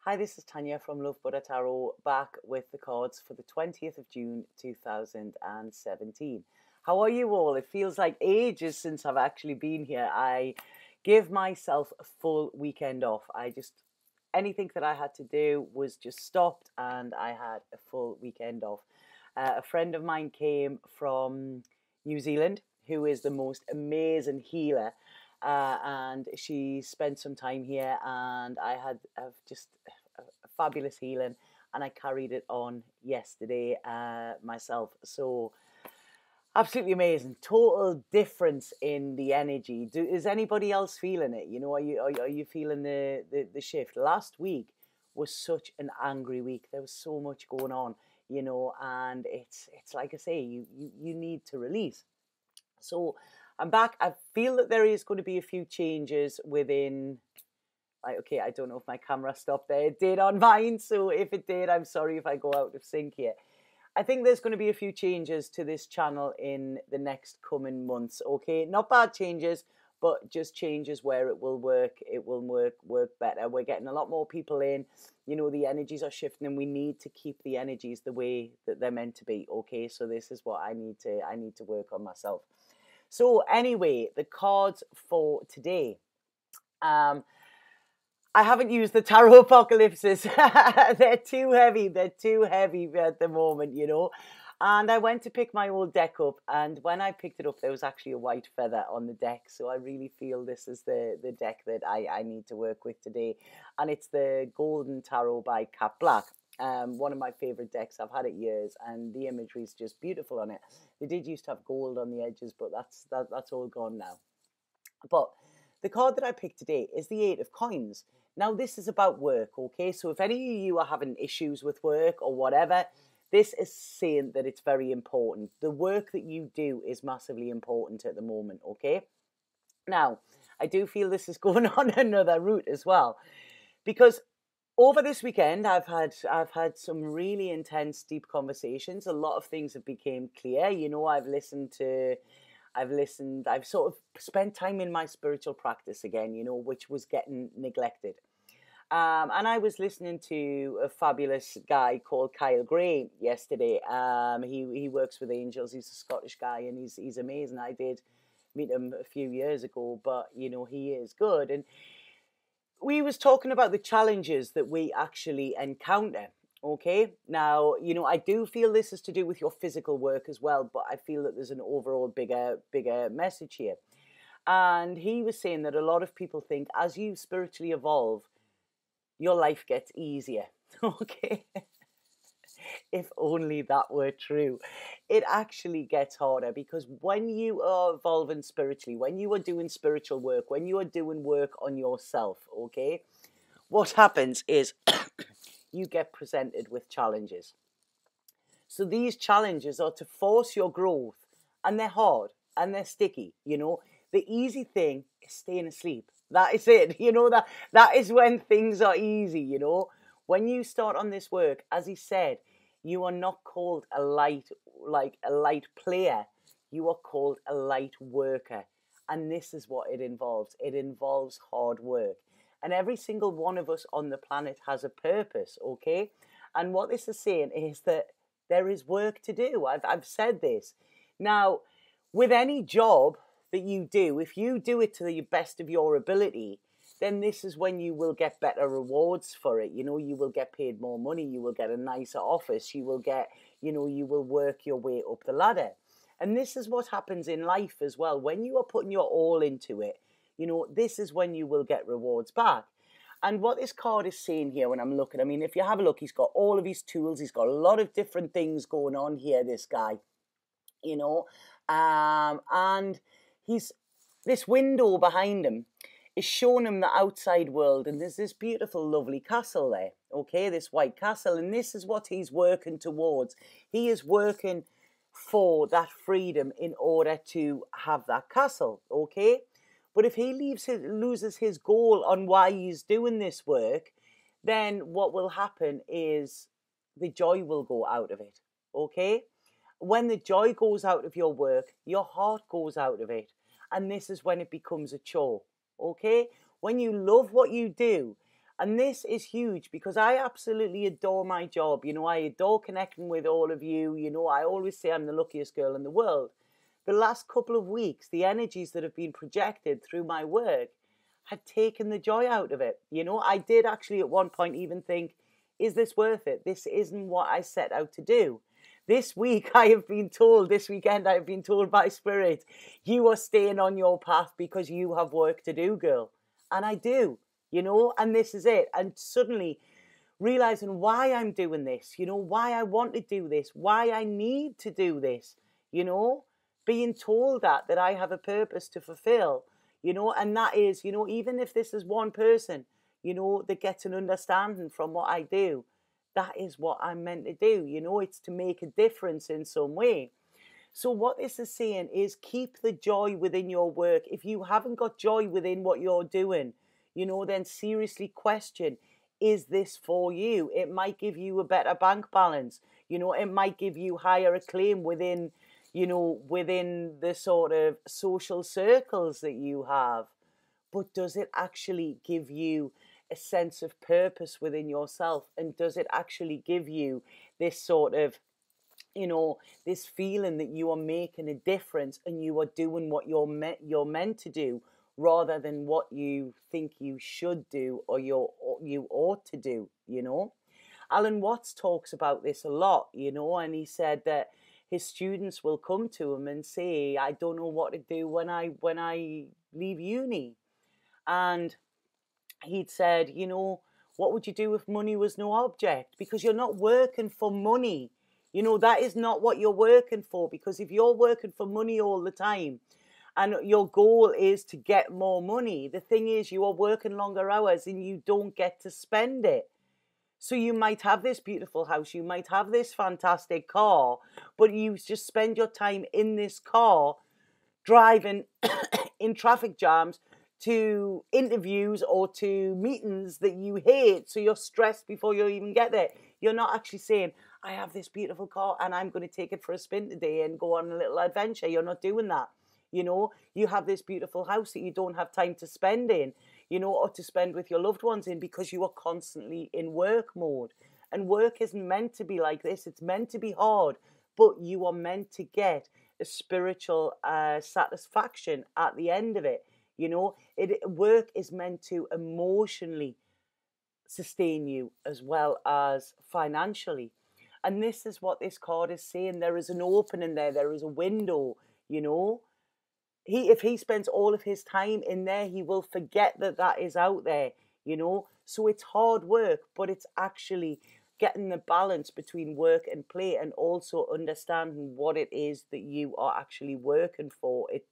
Hi, this is Tanya from Love Buddha Tarot, back with the cards for the 20th of June 2017. How are you all? It feels like ages since I've actually been here. I give myself a full weekend off. Anything that I had to do was just stopped and I had a full weekend off. A friend of mine came from New Zealand who is the most amazing healer. And she spent some time here, and I've just a fabulous healing, and I carried it on yesterday myself. So absolutely amazing, total difference in the energy. Is anybody else feeling it? You know, are you feeling the shift? Last week was such an angry week. There was so much going on, you know, and it's like I say, you need to release. So I'm back. I feel that there is going to be a few changes within. Okay, I don't know if my camera stopped there. It did on mine, so if it did, I'm sorry if I go out of sync here. I think there's going to be a few changes to this channel in the next coming months. Okay, not bad changes, but just changes where it will work. It will work better. We're getting a lot more people in. You know, the energies are shifting, and we need to keep the energies the way that they're meant to be. Okay, so this is what I need to work on myself. So anyway, the cards for today. I haven't used the Tarot Apocalypses. They're too heavy. They're too heavy at the moment, you know. And I went to pick my old deck up, and when I picked it up, there was actually a white feather on the deck. So I really feel this is the deck that I need to work with today. And it's the Golden Tarot by Cat Black. One of my favorite decks. I've had it years, and the imagery is just beautiful on it. They did used to have gold on the edges, but that's all gone now. But the card that I picked today is the Eight of Coins. Now, this is about work, okay? So if any of you are having issues with work or whatever, this is saying that it's very important. The work that you do is massively important at the moment, okay? Now, I do feel this is going on another route as well, because over this weekend, I've had some really intense, deep conversations. A lot of things have become clear. You know, I've sort of spent time in my spiritual practice again, you know, which was getting neglected. And I was listening to a fabulous guy called Kyle Gray yesterday. He works with angels. He's a Scottish guy, and he's amazing. I did meet him a few years ago, but you know, he is good. And we was talking about the challenges that we actually encounter. Okay, now, you know, I do feel this is to do with your physical work as well, but I feel that there's an overall bigger message here. And he was saying that a lot of people think as you spiritually evolve, your life gets easier. Okay, if only that were true. It actually gets harder, because when you are evolving spiritually, when you are doing spiritual work, when you are doing work on yourself, okay, what happens is you get presented with challenges. So these challenges are to force your growth, and they're hard and they're sticky, you know. The easy thing is staying asleep. That is it, you know, that is when things are easy, you know. When you start on this work, as he said, you are not called a light player. You are called a light worker. And this is what it involves. It involves hard work. And every single one of us on the planet has a purpose, okay? And what this is saying is that there is work to do. I've said this. Now, with any job that you do, if you do it to the best of your ability, then this is when you will get better rewards for it. You know, you will get paid more money. You will get a nicer office. You will get, you know, you will work your way up the ladder. And this is what happens in life as well. When you are putting your all into it, you know, this is when you will get rewards back. And what this card is saying here when I'm looking, I mean, if you have a look, he's got all of his tools. He's got a lot of different things going on here, this guy, you know. And this window behind him is showing him the outside world. And there's this beautiful, lovely castle there, okay, this white castle. And this is what he's working towards. He is working for that freedom in order to have that castle, okay? But if he loses his goal on why he's doing this work, then what will happen is the joy will go out of it, okay? When the joy goes out of your work, your heart goes out of it. And this is when it becomes a chore, okay? When you love what you do And this is huge because I absolutely adore my job. You know, I adore connecting with all of you. You know, I always say I'm the luckiest girl in the world. The last couple of weeks, the energies that have been projected through my work had taken the joy out of it. You know, I did actually at one point even think, is this worth it? This isn't what I set out to do. This week, this weekend, I have been told by Spirit, you are staying on your path because you have work to do, girl. And I do, you know, and this is it. And suddenly realizing why I'm doing this, you know, why I want to do this, why I need to do this, you know, being told that I have a purpose to fulfill, you know, and that is, you know, even if this is one person, you know, that gets an understanding from what I do, that is what I'm meant to do. You know, it's to make a difference in some way. So what this is saying is keep the joy within your work. If you haven't got joy within what you're doing, you know, then seriously question, is this for you? It might give you a better bank balance. You know, it might give you higher acclaim within, you know, within the sort of social circles that you have. But does it actually give you a sense of purpose within yourself? And does it actually give you this sort of, you know, this feeling that you are making a difference and you are doing what you're meant to do rather than what you think you should do or you ought to do, you know? Alan Watts talks about this a lot, you know, and he said that his students will come to him and say, I don't know what to do when I leave uni. And he'd said, you know, what would you do if money was no object? Because you're not working for money. You know, that is not what you're working for. Because if you're working for money all the time and your goal is to get more money, the thing is you are working longer hours and you don't get to spend it. So you might have this beautiful house, you might have this fantastic car, but you just spend your time in this car driving in traffic jams to interviews or to meetings that you hate. So you're stressed before you even get there. You're not actually saying, I have this beautiful car and I'm going to take it for a spin today and go on a little adventure. You're not doing that. You know, you have this beautiful house that you don't have time to spend in, you know, or to spend with your loved ones in because you are constantly in work mode. And work isn't meant to be like this. It's meant to be hard, but you are meant to get a spiritual satisfaction at the end of it. You know, work is meant to emotionally sustain you as well as financially. And this is what this card is saying. There is an opening there. There is a window, you know. If he spends all of his time in there, he will forget that is out there, you know. So it's hard work, but it's actually getting the balance between work and play and also understanding what it is that you are actually working for it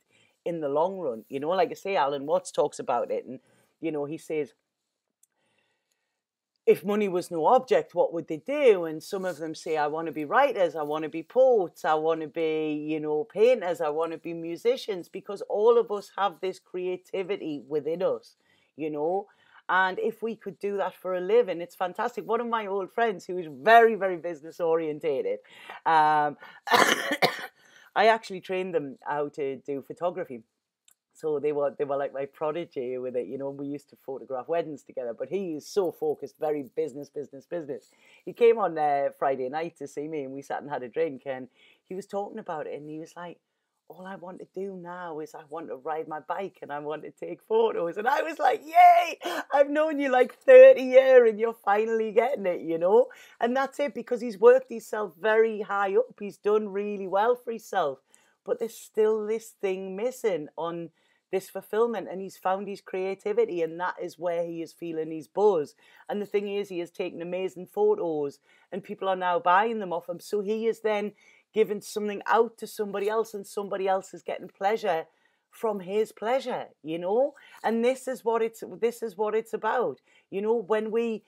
in the long run. You know, like I say, Alan Watts talks about it, and, you know, he says, if money was no object, what would they do? And some of them say, I want to be writers, I want to be poets, I want to be, you know, painters, I want to be musicians, because all of us have this creativity within us, you know. And if we could do that for a living, it's fantastic. One of my old friends who is very, very business orientated, I actually trained them how to do photography. So they were like my prodigy with it, you know. We used to photograph weddings together, but he is so focused, very business. He came on Friday night to see me, and we sat and had a drink, and he was talking about it, and he was like, all I want to do now is I want to ride my bike and I want to take photos. And I was like, yay, I've known you like 30 years and you're finally getting it, you know. And that's it, because he's worked himself very high up. He's done really well for himself, but there's still this thing missing on this fulfillment, and he's found his creativity, and that is where he is feeling his buzz. And the thing is, he has taken amazing photos and people are now buying them off him, so he is then giving something out to somebody else, and somebody else is getting pleasure from his pleasure, you know. And this is what it's about, you know. When the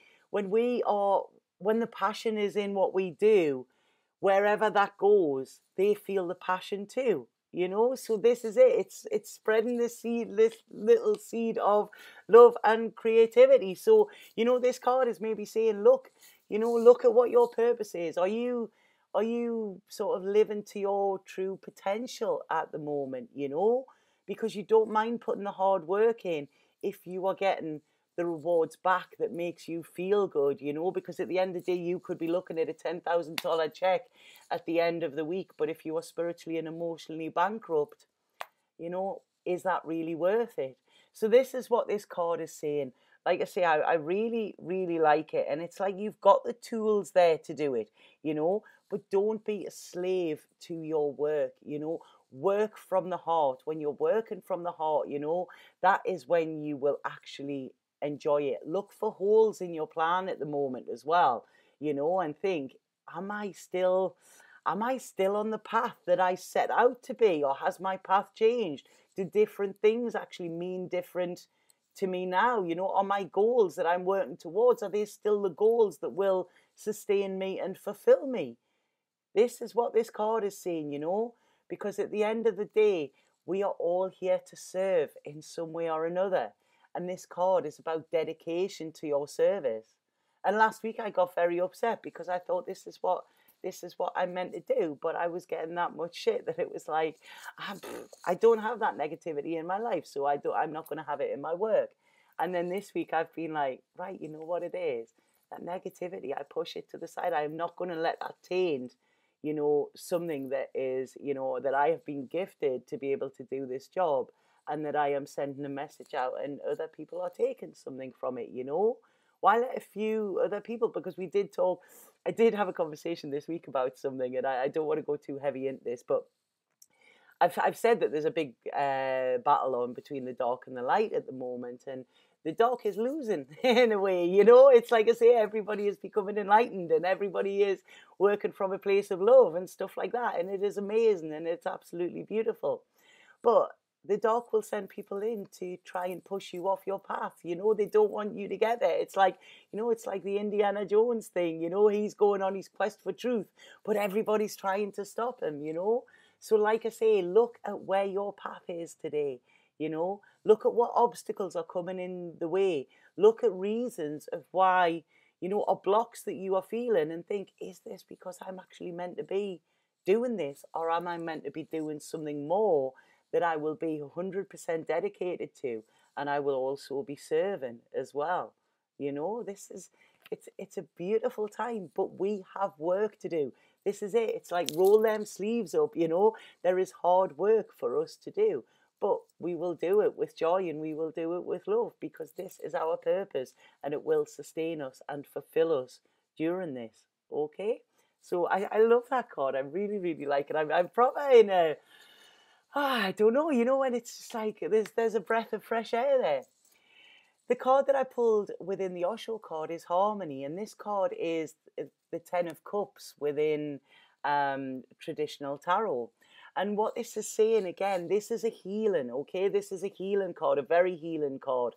passion is in what we do, wherever that goes, they feel the passion too, you know. So this is it. It's spreading this little seed of love and creativity. So, you know, this card is maybe saying, look, you know, look at what your purpose is. Are you sort of living to your true potential at the moment, you know? Because you don't mind putting the hard work in if you are getting the rewards back that makes you feel good, you know, because at the end of the day, you could be looking at a $10,000 check at the end of the week. But if you are spiritually and emotionally bankrupt, you know, is that really worth it? So this is what this card is saying. Like I say, I really, really like it. And it's like you've got the tools there to do it, you know, but don't be a slave to your work, you know. Work from the heart. When you're working from the heart, you know, that is when you will actually enjoy it. Look for holes in your plan at the moment as well, you know, and think, am I still on the path that I set out to be, or has my path changed? Do different things actually mean different to me now? You know, are my goals that I'm working towards, are they still the goals that will sustain me and fulfill me? This is what this card is saying, you know, because at the end of the day, we are all here to serve in some way or another. And this card is about dedication to your service. And last week I got very upset because I thought this is what I meant to do, but I was getting that much shit that it was like, I don't have that negativity in my life, so I'm not going to have it in my work. And then this week I've been like, right, you know what it is? That negativity, I push it to the side. I'm not going to let that taint, you know, something that is, you know, that I have been gifted to be able to do this job, and that I am sending a message out and other people are taking something from it, you know. Why let a few other people, because I did have a conversation this week about something, and I don't want to go too heavy into this, but I've said that there's a big battle on between the dark and the light at the moment, and the dark is losing in a way, you know. It's like I say, everybody is becoming enlightened and everybody is working from a place of love and stuff like that, and it is amazing and it's absolutely beautiful. But the dark will send people in to try and push you off your path. You know, they don't want you to get there. It's like, you know, it's like the Indiana Jones thing, you know, he's going on his quest for truth, but everybody's trying to stop him, you know. So like I say, look at where your path is today, you know, look at what obstacles are coming in the way. Look at reasons of why, you know, or blocks that you are feeling, and think, is this because I'm actually meant to be doing this, or am I meant to be doing something more that I will be 100% dedicated to, and I will also be serving as well? You know, it's a beautiful time, but we have work to do. This is it. It's like roll them sleeves up, you know. There is hard work for us to do, but we will do it with joy and we will do it with love, because this is our purpose and it will sustain us and fulfill us during this. Okay? So I love that card. I really, really like it. I'm proper in a, I don't know, you know, when it's just like there's a breath of fresh air there. The card that I pulled within the Osho card is Harmony, and this card is the Ten of Cups within traditional tarot. And what this is saying, again, this is a healing, okay? This is a healing card, a very healing card.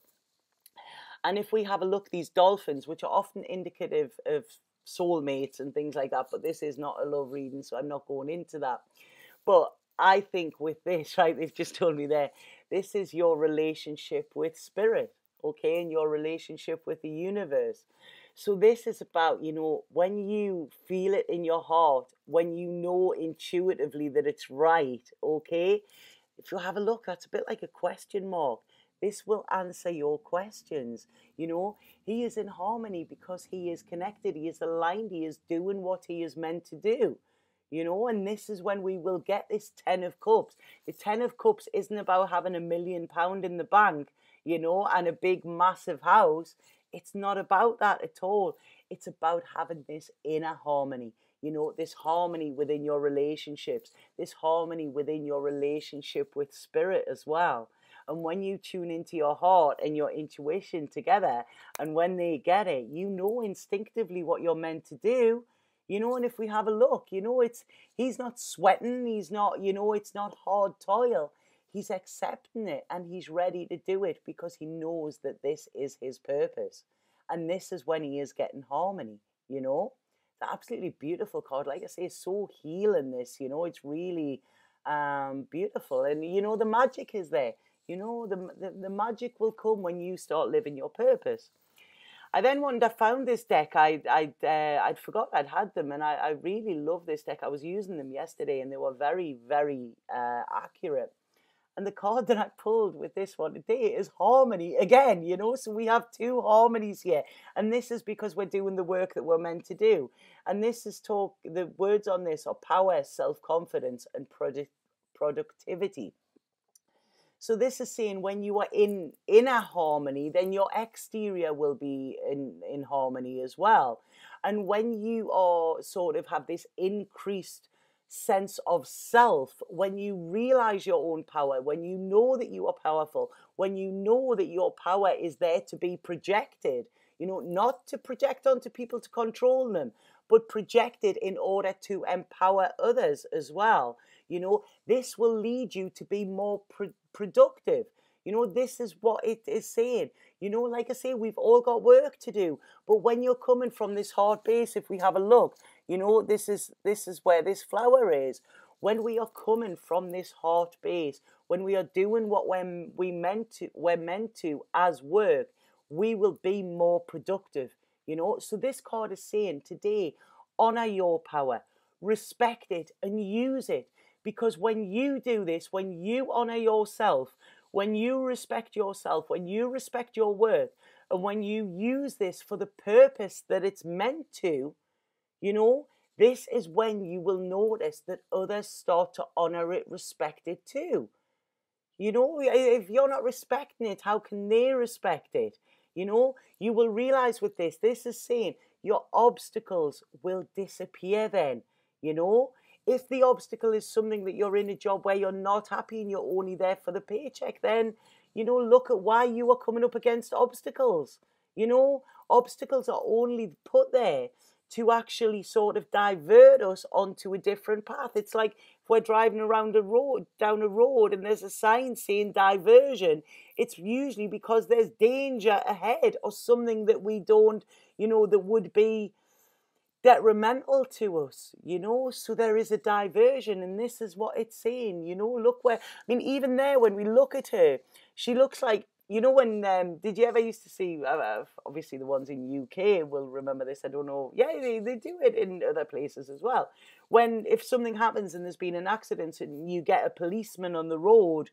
And if we have a look, these dolphins, which are often indicative of soulmates and things like that, but this is not a love reading, so I'm not going into that. But I think with this, right, they've just told me there, this is your relationship with spirit, okay, and your relationship with the universe. So this is about, you know, when you feel it in your heart, when you know intuitively that it's right, okay? If you have a look, that's a bit like a question mark. This will answer your questions. You know, he is in harmony because he is connected, he is aligned, he is doing what he is meant to do. You know, and this is when we will get this Ten of Cups. The Ten of Cups isn't about having £1 million in the bank, you know, and a big, massive house. It's not about that at all. It's about having this inner harmony, you know, this harmony within your relationships, this harmony within your relationship with spirit as well. And when you tune into your heart and your intuition together, and when they get it, you know instinctively what you're meant to do. You know, and if we have a look, you know, he's not sweating, he's not, you know, it's not hard toil. He's accepting it and he's ready to do it because he knows that this is his purpose. And this is when he is getting harmony, you know. It's an absolutely beautiful card. Like I say, it's so healing, this, you know, it's really beautiful. And, you know, the magic is there. You know, the magic will come when you start living your purpose. I then I found this deck. I'd forgot I'd had them, and I really love this deck. I was using them yesterday, and they were very, very accurate. And the card that I pulled with this one today is harmony again, you know. So we have two harmonies here. And this is because we're doing the work that we're meant to do. And this is the words on this are power, self-confidence, and productivity. So this is saying when you are in inner harmony, then your exterior will be in harmony as well. And when you are sort of have this increased sense of self, when you realize your own power, when you know that you are powerful, when you know that your power is there to be projected, you know, not to project onto people to control them, but projected in order to empower others as well. You know, this will lead you to be more productive. You know, this is what it is saying. You know, like I say, we've all got work to do. But when you're coming from this hard base, if we have a look, you know, this is where this flower is. When we are coming from this heart base, when we are doing what we're meant to as work, we will be more productive. You know, so this card is saying today, honor your power, respect it, and use it. Because when you do this, when you honor yourself, when you respect yourself, when you respect your worth, and when you use this for the purpose that it's meant to, you know, this is when you will notice that others start to honor it, respect it too. You know, if you're not respecting it, how can they respect it? You know, you will realize with this is saying your obstacles will disappear then, you know. If the obstacle is something that you're in a job where you're not happy and you're only there for the paycheck, then, you know, look at why you are coming up against obstacles. You know, obstacles are only put there to actually sort of divert us onto a different path. It's like if we're driving down a road and there's a sign saying diversion, it's usually because there's danger ahead or something that we don't, you know, that would be detrimental to us, you know. So there is a diversion, and this is what it's saying, you know. Look where, I mean, even there, when we look at her, she looks like, you know, when did you ever used to see obviously the ones in UK will remember this, I don't know, yeah, they do it in other places as well, when if something happens and there's been an accident and you get a policeman on the road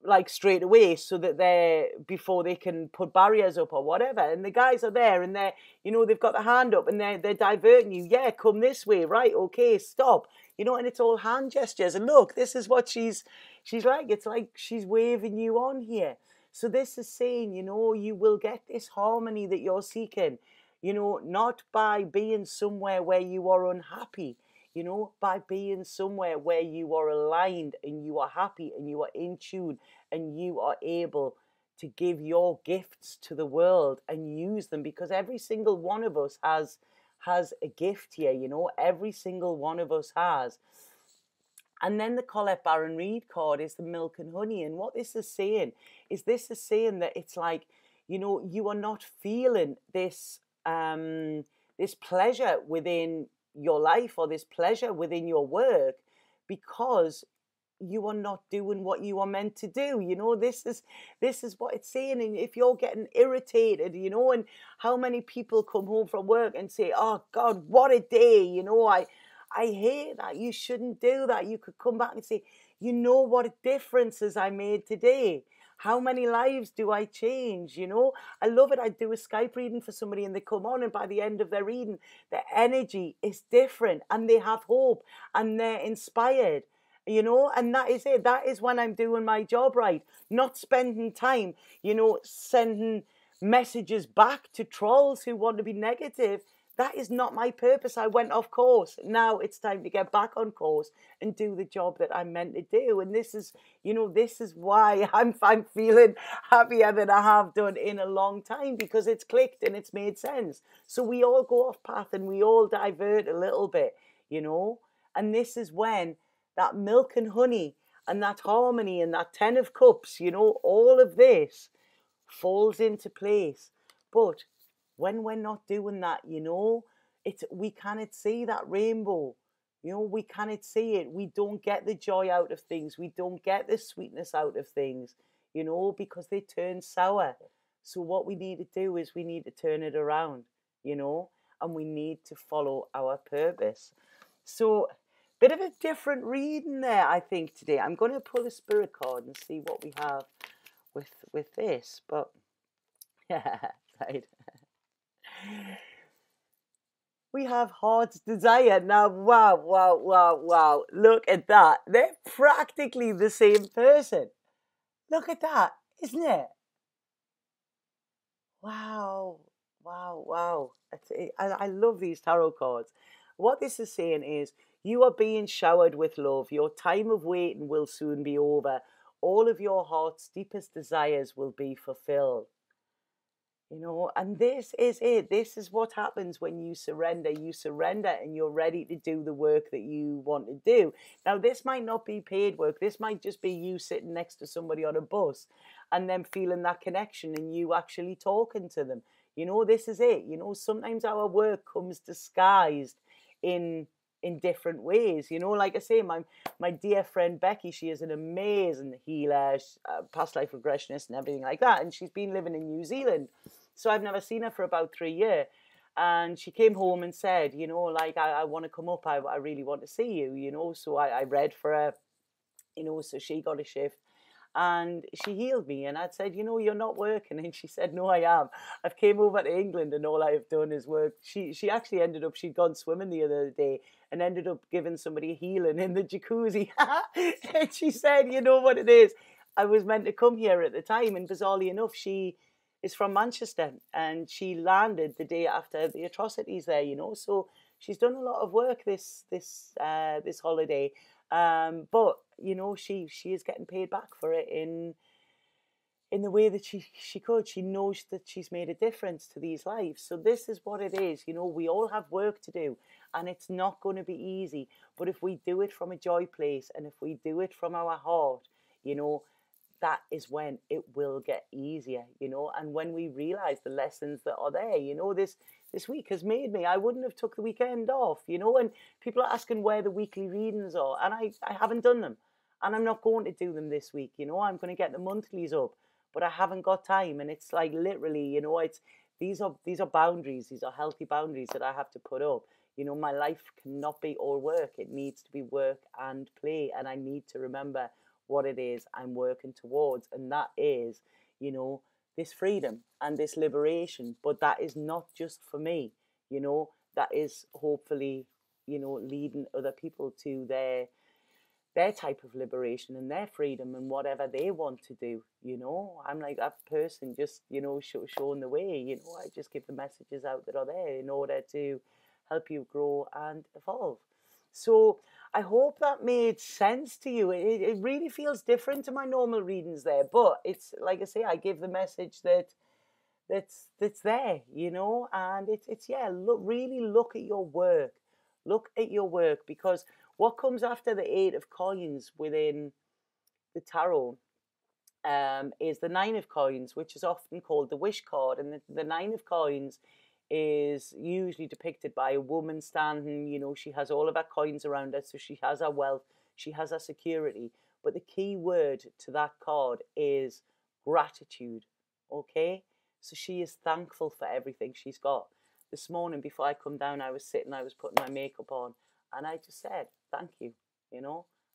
like straight away, so that they're before they can put barriers up or whatever, and the guys are there and they're, you know, they've got the hand up and they're diverting you. Yeah, come this way, right, okay, stop, you know. And it's all hand gestures, and look, this is what she's like, it's like she's waving you on here. So this is saying, you know, you will get this harmony that you're seeking, you know, not by being somewhere where you are unhappy, you know, by being somewhere where you are aligned and you are happy and you are in tune and you are able to give your gifts to the world and use them, because every single one of us has a gift here, you know, every single one of us has. And then the Colette Baron Reid card is the milk and honey. And what this is saying that it's like, you know, you are not feeling this this pleasure within your life or this pleasure within your work because you are not doing what you are meant to do. You know, this is what it's saying. And if you're getting irritated, you know, and how many people come home from work and say, oh God, what a day, you know, I hate that, you shouldn't do that. You could come back and say, you know, what differences I made today. How many lives do I change? You know, I love it. I do a Skype reading for somebody and they come on, and by the end of their reading, their energy is different and they have hope and they're inspired, you know. And that is it. That is when I'm doing my job right, not spending time, you know, sending messages back to trolls who want to be negative. That is not my purpose. I went off course. Now it's time to get back on course and do the job that I'm meant to do. And this is, you know, this is why I'm feeling happier than I have done in a long time, because it's clicked and it's made sense. So we all go off path and we all divert a little bit, you know. And this is when that milk and honey and that harmony and that 10 of cups, you know, all of this falls into place. But when we're not doing that, you know, we cannot see that rainbow. You know, we cannot see it. We don't get the joy out of things. We don't get the sweetness out of things, you know, because they turn sour. So what we need to do is we need to turn it around, you know, and we need to follow our purpose. So Bit of a different reading there, I think, today. I'm going to pull a spirit card and see what we have with this. But, yeah, right. We have heart's desire. Now, wow, wow, wow, wow. Look at that. They're practically the same person. Look at that, isn't it? Wow, wow, wow. I love these tarot cards. What this is saying is you are being showered with love. Your time of waiting will soon be over. All of your heart's deepest desires will be fulfilled. And this is it. This is what happens when you surrender. You surrender and you're ready to do the work that you want to do. Now, this might not be paid work. This might just be you sitting next to somebody on a bus and then feeling that connection and you actually talking to them. This is it. Sometimes our work comes disguised in different ways. Like I say, my dear friend Becky, she is an amazing healer, past life regressionist and everything like that. And she's been living in New Zealand. So I've never seen her for about 3 years. And she came home and said, like, I want to come up. I really want to see you. So I read for her, so she got a shift. And she healed me. And I said, you're not working. And she said, no, I am. I've came over to England and all I've done is work. She actually ended up, she'd gone swimming the other day and ended up giving somebody a healing in the jacuzzi. And she said, you know what it is? I was meant to come here at the time. And bizarrely enough, she is from Manchester and she landed the day after the atrocities there, So she's done a lot of work this holiday. But she is getting paid back for it in the way that she could. She knows that she's made a difference to these lives. So this is what it is. We all have work to do and it's not going to be easy. But if we do it from a joy place and if we do it from our heart, that is when it will get easier, and when we realize the lessons that are there, this week has made me, I wouldn't have took the weekend off, and people are asking where the weekly readings are, and I haven't done them, and I'm not going to do them this week, I'm going to get the monthlies up, but I haven't got time, and it's like literally, it's, these are boundaries, these are healthy boundaries that I have to put up. My life cannot be all work, it needs to be work and play, and I need to remember what it is I'm working towards, and that is, this freedom and this liberation. But that is not just for me, that is hopefully, leading other people to their type of liberation and their freedom and whatever they want to do. I'm like that person, just showing the way. I just give the messages out that are there in order to help you grow and evolve. So I hope that made sense to you. It really feels different to my normal readings there, but it's like I say, I give the message that's there, and it's yeah. Really look at your work. Look at your work, because what comes after the 8 of coins within the tarot is the 9 of coins, which is often called the wish card, and the 9 of coins is usually depicted by a woman standing, she has all of her coins around her, so she has her wealth, she has her security. But the key word to that card is gratitude, okay? So she is thankful for everything she's got. This morning, before I come down, I was putting my makeup on, and I just said, thank you,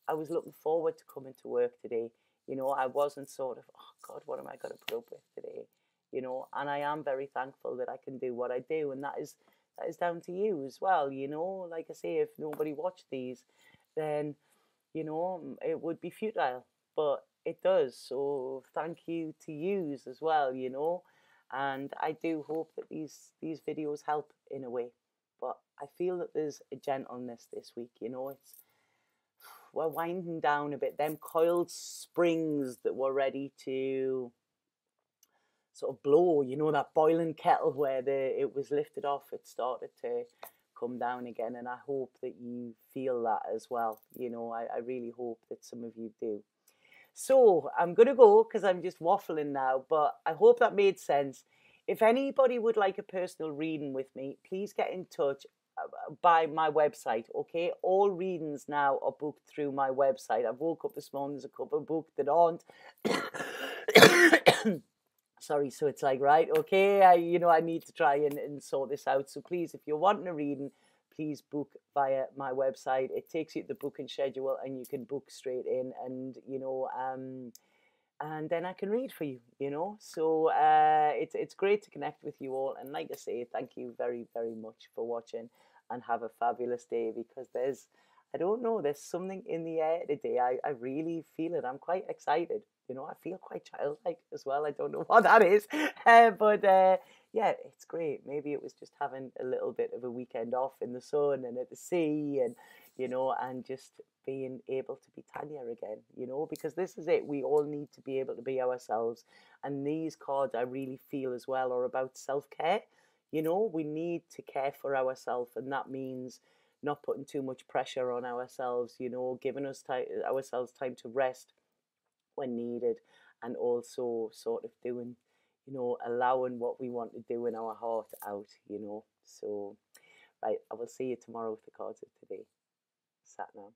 I was looking forward to coming to work today. I wasn't sort of, oh God, what am I going to put up with today? And I am very thankful that I can do what I do, and that is down to you as well. Like I say, if nobody watched these, then it would be futile, but it does. So thank you to yous as well. And I do hope that these videos help in a way. But I feel that there's a gentleness this week. We're winding down a bit. Them coiled springs that were ready to sort of blow, that boiling kettle where it was lifted off, it started to come down again, and I hope that you feel that as well. I really hope that some of you do. So I'm going to go because I'm just waffling now, but I hope that made sense. If anybody would like a personal reading with me, please get in touch by my website, okay? All readings now are booked through my website. I woke up this morning, there's a couple booked that aren't. Sorry, so it's like, right, okay, I need to try and sort this out. So please, if you're wanting a reading, please book via my website. It takes you to the booking schedule and you can book straight in, and then I can read for you. So it's great to connect with you all. And like I say, thank you very, very much for watching, and have a fabulous day, because I don't know, there's something in the air today. I really feel it. I'm quite excited. I feel quite childlike as well. I don't know what that is. But yeah, it's great. Maybe it was just having a little bit of a weekend off in the sun and at the sea, and just being able to be Tanya again, because this is it. We all need to be able to be ourselves. And these cards, I really feel as well, are about self-care. We need to care for ourselves, and that means not putting too much pressure on ourselves, giving ourselves time to rest when needed, and also sort of doing, allowing what we want to do in our heart out. So, right, I will see you tomorrow with the cards of today. Sat now.